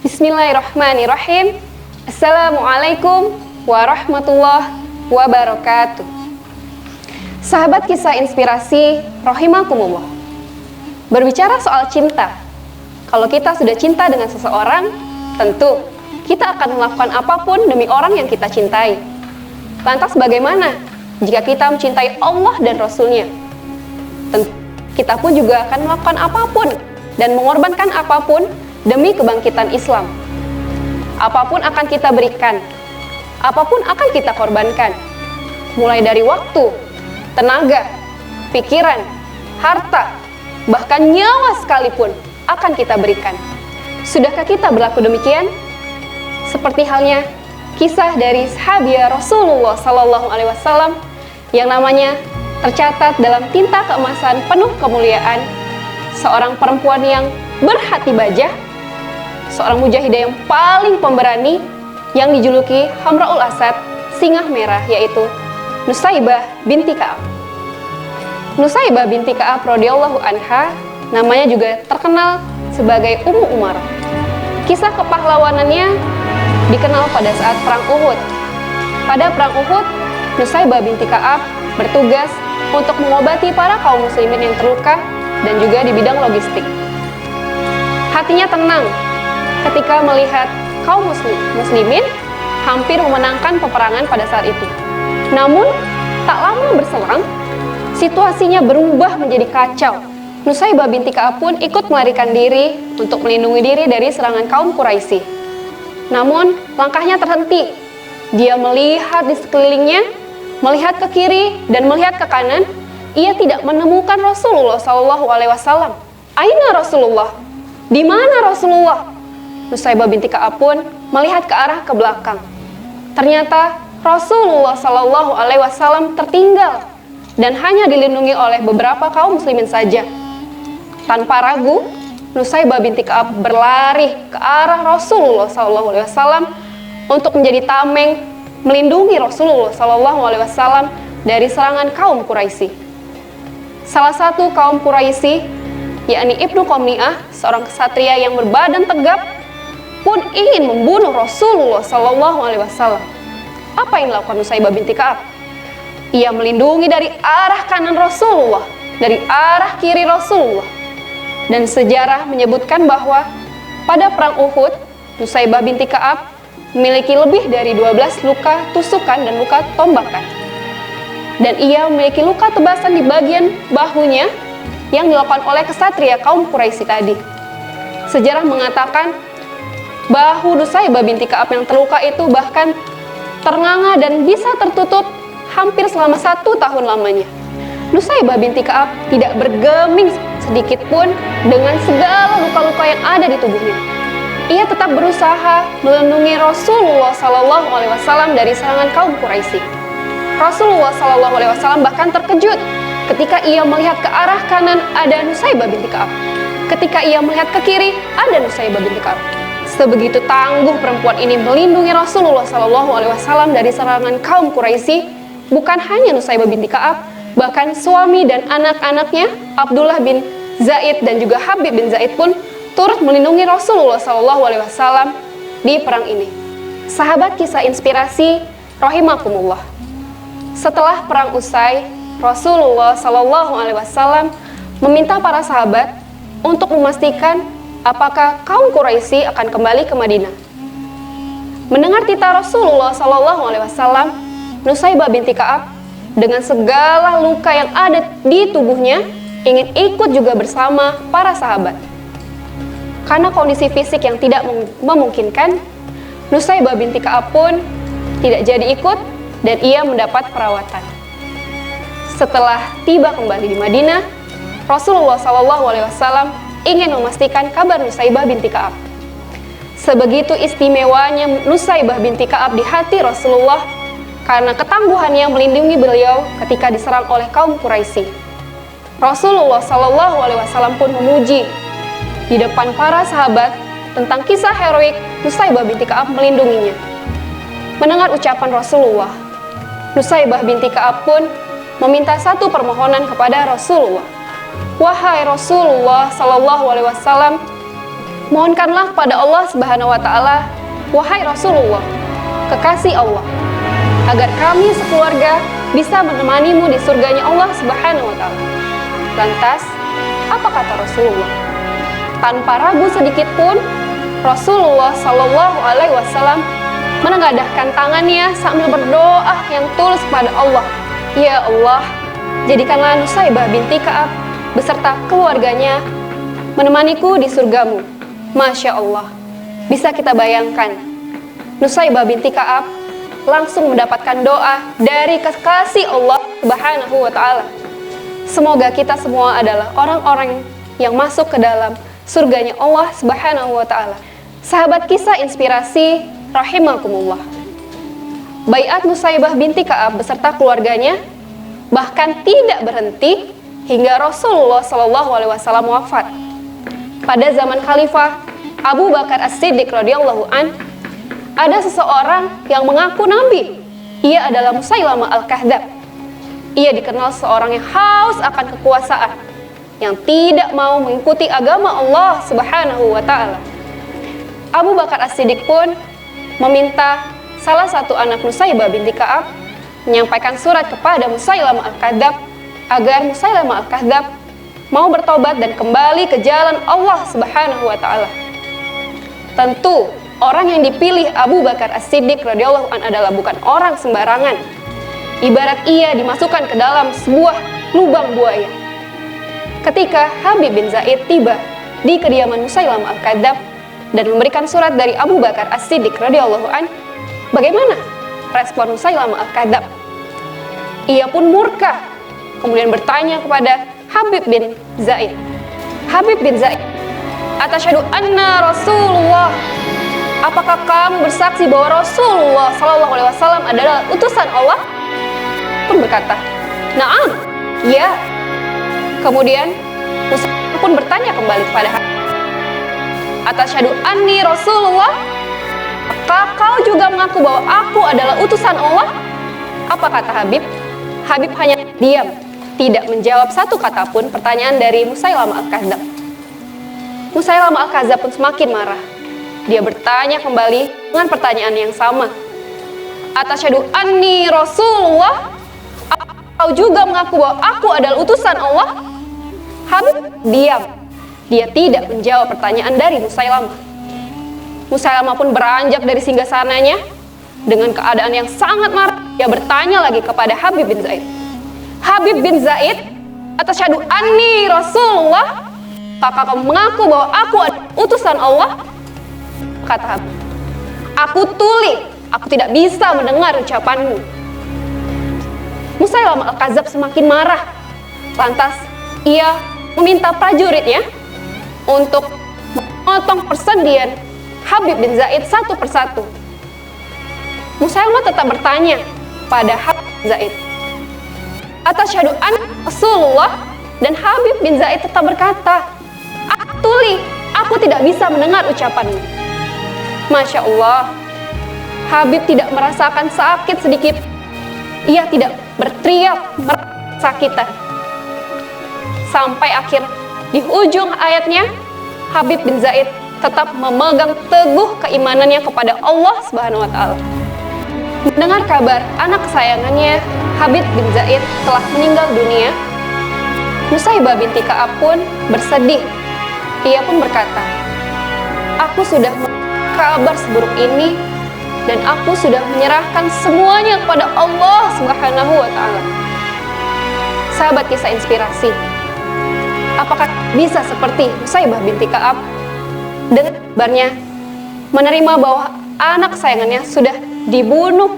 Bismillahirrahmanirrahim. Assalamualaikum warahmatullahi wabarakatuh. Sahabat kisah inspirasi, rahimakumullah. Berbicara soal cinta, kalau kita sudah cinta dengan seseorang, tentu kita akan melakukan apapun demi orang yang kita cintai. Lantas bagaimana jika kita mencintai Allah dan Rasul-Nya? Tentu kita pun juga akan melakukan apapun dan mengorbankan apapun demi kebangkitan Islam. Apapun akan kita berikan, apapun akan kita korbankan, mulai dari waktu, tenaga, pikiran, harta, bahkan nyawa sekalipun akan kita berikan. Sudahkah kita berlaku demikian? Seperti halnya kisah dari sahabiah Rasulullah SAW yang namanya tercatat dalam tinta keemasan penuh kemuliaan, seorang perempuan yang berhati bajah, seorang mujahidah yang paling pemberani yang dijuluki Hamraul Asad, singa merah, yaitu Nusaybah binti Ka'ab. Nusaybah binti Ka'ab radhiyallahu anha namanya juga terkenal sebagai Ummu Umarah. Kisah kepahlawanannya dikenal pada saat perang Uhud. Pada perang Uhud, Nusaybah binti Ka'ab bertugas untuk mengobati para kaum muslimin yang terluka dan juga di bidang logistik. Hatinya tenang ketika melihat kaum muslimin hampir memenangkan peperangan pada saat itu. Namun, tak lama berselang, situasinya berubah menjadi kacau. Nusaybah binti Ka'ab pun ikut melarikan diri untuk melindungi diri dari serangan kaum Quraisy. Namun, langkahnya terhenti. Dia melihat di sekelilingnya, melihat ke kiri dan melihat ke kanan. Ia tidak menemukan Rasulullah SAW. Aina Rasulullah? Di mana Rasulullah? Nusaybah binti Ka'ab pun melihat ke arah ke belakang. Ternyata Rasulullah SAW tertinggal dan hanya dilindungi oleh beberapa kaum muslimin saja. Tanpa ragu, Nusaybah binti Ka'ab berlari ke arah Rasulullah SAW untuk menjadi tameng melindungi Rasulullah SAW dari serangan kaum Quraisy. Salah satu kaum Quraisy, yakni Ibnu Qami'ah, seorang kesatria yang berbadan tegap, pun ingin membunuh Rasulullah SAW. Apa yang dilakukan Nusaybah binti Ka'ab? Ia melindungi dari arah kanan Rasulullah, dari arah kiri Rasulullah. Dan sejarah menyebutkan bahwa pada perang Uhud, Nusaybah binti Ka'ab memiliki lebih dari 12 luka tusukan dan luka tombakan. Dan ia memiliki luka tebasan di bagian bahunya yang dilakukan oleh kesatria kaum Quraisy tadi. Sejarah mengatakan bahu Nusaybah binti Ka'ab yang terluka itu bahkan ternganga dan bisa tertutup hampir selama 1 tahun lamanya. Nusaybah binti Ka'ab tidak bergeming sedikit pun dengan segala luka-luka yang ada di tubuhnya. Ia tetap berusaha melindungi Rasulullah SAW dari serangan kaum Quraisy. Rasulullah SAW bahkan terkejut ketika ia melihat ke arah kanan ada Nusaybah binti Ka'ab. Ketika ia melihat ke kiri ada Nusaybah binti Ka'ab. Sebegitu tangguh perempuan ini melindungi Rasulullah SAW dari serangan kaum Quraisy. Bukan hanya Nusaybah binti Ka'ab, bahkan suami dan anak-anaknya Abdullah bin Zaid dan juga Habib bin Zaid pun turut melindungi Rasulullah SAW di perang ini. Sahabat kisah inspirasi, rahimakumullah. Setelah perang usai, Rasulullah SAW meminta para sahabat untuk memastikan apakah kaum Quraisy akan kembali ke Madinah. Mendengar titah Rasulullah SAW, Nusaybah binti Ka'ab dengan segala luka yang ada di tubuhnya ingin ikut juga bersama para sahabat. Karena kondisi fisik yang tidak memungkinkan, Nusaybah binti Ka'ab pun tidak jadi ikut dan ia mendapat perawatan. Setelah tiba kembali di Madinah, Rasulullah SAW ingin memastikan kabar Nusaybah binti Ka'ab. Sebegitu istimewanya Nusaybah binti Ka'ab di hati Rasulullah karena ketangguhannya melindungi beliau ketika diserang oleh kaum Quraisy. Rasulullah SAW pun memuji di depan para sahabat tentang kisah heroik Nusaybah binti Ka'ab melindunginya. Mendengar ucapan Rasulullah, Nusaybah binti Ka'ab pun meminta satu permohonan kepada Rasulullah. Wahai Rasulullah SAW, Mohonkanlah kepada Allah Subhanahu wa taala, wahai Rasulullah, kekasih Allah, agar kami sekeluarga bisa menemanimu di surganya Allah Subhanahu wa taala. Lantas, apa kata Rasulullah? Tanpa ragu sedikit pun, Rasulullah Shallallahu alaihi wasallam menengadahkan tangannya sambil berdoa yang tulus kepada Allah. Ya Allah, jadikanlah Nusaybah binti Ka'ab beserta keluarganya menemaniku di surgamu. Masya Allah, bisa kita bayangkan, Nusaybah binti Ka'ab langsung mendapatkan doa dari kekasih Allah Subhanahu wa ta'ala. Semoga kita semua adalah orang-orang yang masuk ke dalam surganya Allah Subhanahu wa ta'ala. Sahabat kisah inspirasi rahimakumullah, baiat Nusaybah binti Ka'ab beserta keluarganya bahkan tidak berhenti hingga Rasulullah SAW wafat. Pada zaman Khalifah Abu Bakar As-Siddiq radhiyallahu an, ada seseorang yang mengaku nabi. Ia adalah Musailamah Al-Kadzdzab. Ia dikenal seorang yang haus akan kekuasaan, yang tidak mau mengikuti agama Allah Subhanahu wa ta'ala. Abu Bakar As-Siddiq pun meminta salah satu anak Nusaybah binti Ka'ab menyampaikan surat kepada Musailamah Al-Kadzdzab agar Musailamah Al-Kadzdzab mau bertobat dan kembali ke jalan Allah Subhanahu wa ta'ala. Tentu orang yang dipilih Abu Bakar As-Siddiq radhiyallahu an adalah bukan orang sembarangan. Ibarat ia dimasukkan ke dalam sebuah lubang buaya. Ketika Habib bin Zaid tiba di kediaman Musailamah Al-Kadzdzab dan memberikan surat dari Abu Bakar As-Siddiq radhiyallahu an, bagaimana respon Musailamah Al-Kadzdzab? Ia pun murka, kemudian bertanya kepada Habib bin Zaid, Habib bin Zaid, atasyhadu anna Rasulullah, apakah kamu bersaksi bahwa Rasulullah Shallallahu alaihi wasallam adalah utusan Allah? Pun berkata, "Na'am, ya." Kemudian Musa pun bertanya kembali kepada Habib, atasyhadu anni Rasulullah, apakah kau juga mengaku bahwa aku adalah utusan Allah? Apa kata Habib? Habib hanya diam, tidak menjawab satu kata pun pertanyaan dari Musailamah Al-Kadzdzab. Musailamah Al-Kadzdzab pun semakin marah. Dia bertanya kembali dengan pertanyaan yang sama. Atasyhadu anni Rasulullah, apakah kau juga mengaku bahwa aku adalah utusan Allah? Habib diam. Dia tidak menjawab pertanyaan dari Musailamah. Musailamah pun beranjak dari singgasananya dengan keadaan yang sangat marah. Dia bertanya lagi kepada Habib bin Zaid, Habib bin Zaid, atasyhadu anni Rasulullah, apakah kamu mengaku bahwa aku adalah utusan Allah? Kata Habib, aku tuli, aku tidak bisa mendengar ucapanmu. Musailamah Al-Kadzdzab semakin marah. Lantas ia meminta prajuritnya untuk memotong persendian Habib bin Zaid satu persatu. Musailamah tetap bertanya pada Habib bin Zaid, atasyhadu anna Rasulullah, dan Habib bin Zaid tetap berkata, aku tuli, aku tidak bisa mendengar ucapanmu. Masya Allah, Habib tidak merasakan sakit sedikit. Ia tidak berteriak sakitan. Sampai akhir di ujung ayatnya, Habib bin Zaid tetap memegang teguh keimanannya kepada Allah Subhanahu wa ta'ala. Mendengar kabar anak kesayangannya Habib bin Zaid telah meninggal dunia, Nusaybah binti Ka'ab pun bersedih. Ia pun berkata, aku sudah kabar seburuk ini dan aku sudah menyerahkan semuanya kepada Allah Subhanahu wa ta'ala. Sahabat kisah inspirasi, apakah bisa seperti Nusaybah binti Ka'ab dengan kabarnya menerima bahwa anak kesayangannya sudah dibunuh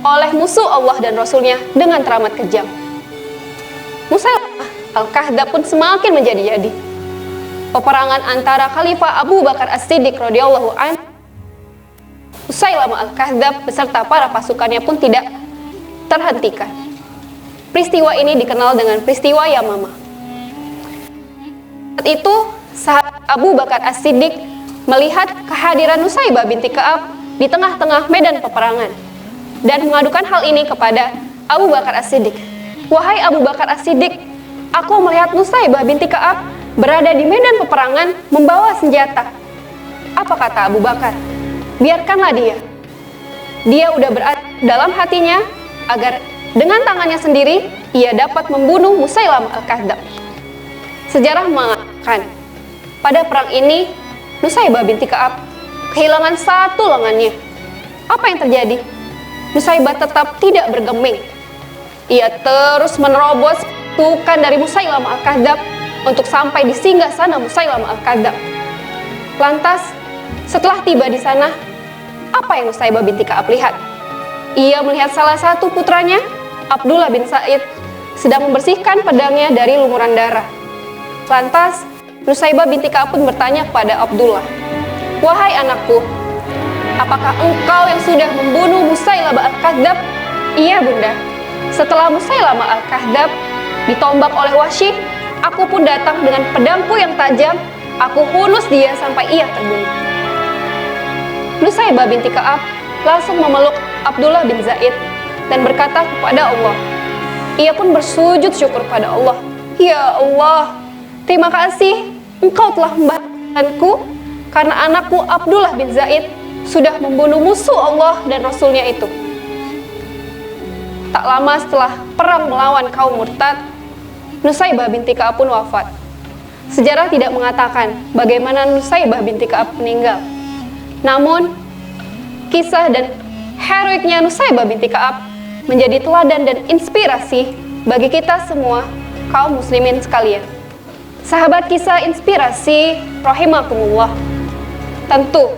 oleh musuh Allah dan Rasulnya dengan teramat kejam? Musailamah Al-Kadzdzab pun semakin menjadi-jadi. Peperangan antara Khalifah Abu Bakar As-Siddiq radhiyallahu an, Musailamah Al-Kadzdzab beserta para pasukannya pun tidak terhentikan. Peristiwa ini dikenal dengan peristiwa Yamamah. Saat itu, sahabat Abu Bakar As-Siddiq melihat kehadiran Nusaybah binti Ka'ab di tengah-tengah medan peperangan dan mengadukan hal ini kepada Abu Bakar As-Siddiq. Wahai Abu Bakar As-Siddiq, aku melihat Nusaybah binti Ka'ab berada di medan peperangan membawa senjata. Apa kata Abu Bakar? Biarkanlah dia. Dia udah berada dalam hatinya agar dengan tangannya sendiri ia dapat membunuh Musailamah Al-Kadzdzab. Sejarah mengatakan pada perang ini Nusaybah binti Ka'ab kehilangan satu lengannya. Apa yang terjadi? Nusaybah tetap tidak bergeming. Ia terus menerobos pasukan dari Musailamah Al-Kadzdzab untuk sampai di singgasana Musailamah Al-Kadzdzab. Lantas, setelah tiba di sana, apa yang Nusaybah binti Ka'ab lihat? Ia melihat salah satu putranya, Abdullah bin Sa'id, sedang membersihkan pedangnya dari lumuran darah. Lantas, Nusaybah binti Ka'ab pun bertanya kepada Abdullah, "Wahai anakku, apakah engkau yang sudah membunuh Musailamah Al-Kadzdzab?" "Iya, Bunda. Setelah Musailamah Al-Kadzdzab ditombak oleh Wahsy, aku pun datang dengan pedangku yang tajam, aku hunus dia sampai ia terbunuh." Nusaybah binti Ka'ab langsung memeluk Abdullah bin Zaid dan berkata kepada Allah. Ia pun bersujud syukur pada Allah. "Ya Allah, terima kasih Engkau telah membalasku karena anakku Abdullah bin Zaid sudah membunuh musuh Allah dan Rasulnya itu." Tak lama setelah perang melawan kaum murtad, Nusaybah binti Ka'ab pun wafat. Sejarah tidak mengatakan bagaimana Nusaybah binti Ka'ab meninggal. Namun, kisah dan heroiknya Nusaybah binti Ka'ab menjadi teladan dan inspirasi bagi kita semua kaum muslimin sekalian. Sahabat kisah inspirasi rahimakumullah. Tentu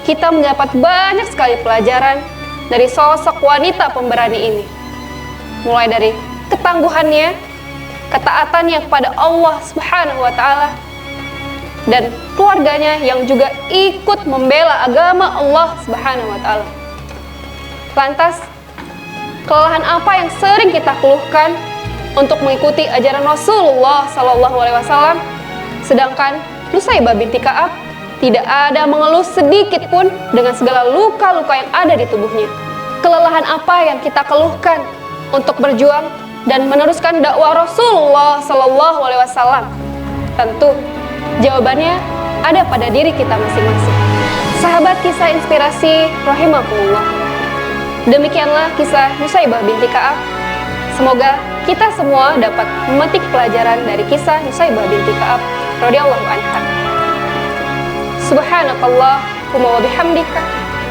kita mendapat banyak sekali pelajaran dari sosok wanita pemberani ini. Mulai dari ketangguhannya, ketaatannya kepada Allah Subhanahu wa taala, dan keluarganya yang juga ikut membela agama Allah Subhanahu wa taala. Lantas, kelelahan apa yang sering kita keluhkan untuk mengikuti ajaran Rasulullah sallallahu alaihi wasallam, sedangkan Nusaybah binti Ka'ab tidak ada mengeluh sedikit pun dengan segala luka-luka yang ada di tubuhnya. Kelelahan apa yang kita keluhkan untuk berjuang dan meneruskan dakwah Rasulullah sallallahu alaihi wasallam? Tentu jawabannya ada pada diri kita masing-masing. Sahabat kisah inspirasi rahimakumullah. Demikianlah kisah Nusaybah binti Ka'ab. Semoga kita semua dapat memetik pelajaran dari kisah Nusaybah binti Ka'ab radhiyallahu anha. Subhanakallahumma wa bihamdika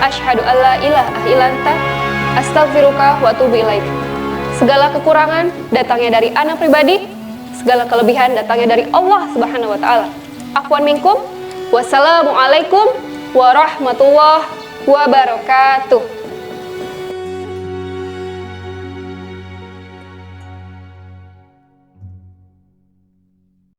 asyhadu an la ilaha illa anta astaghfiruka wa atubu ilaik. Segala kekurangan datangnya dari ana pribadi, segala kelebihan datangnya dari Allah Subhanahu wa taala. Afwan minkum. Wassalamualaikum warahmatullahi wabarakatuh.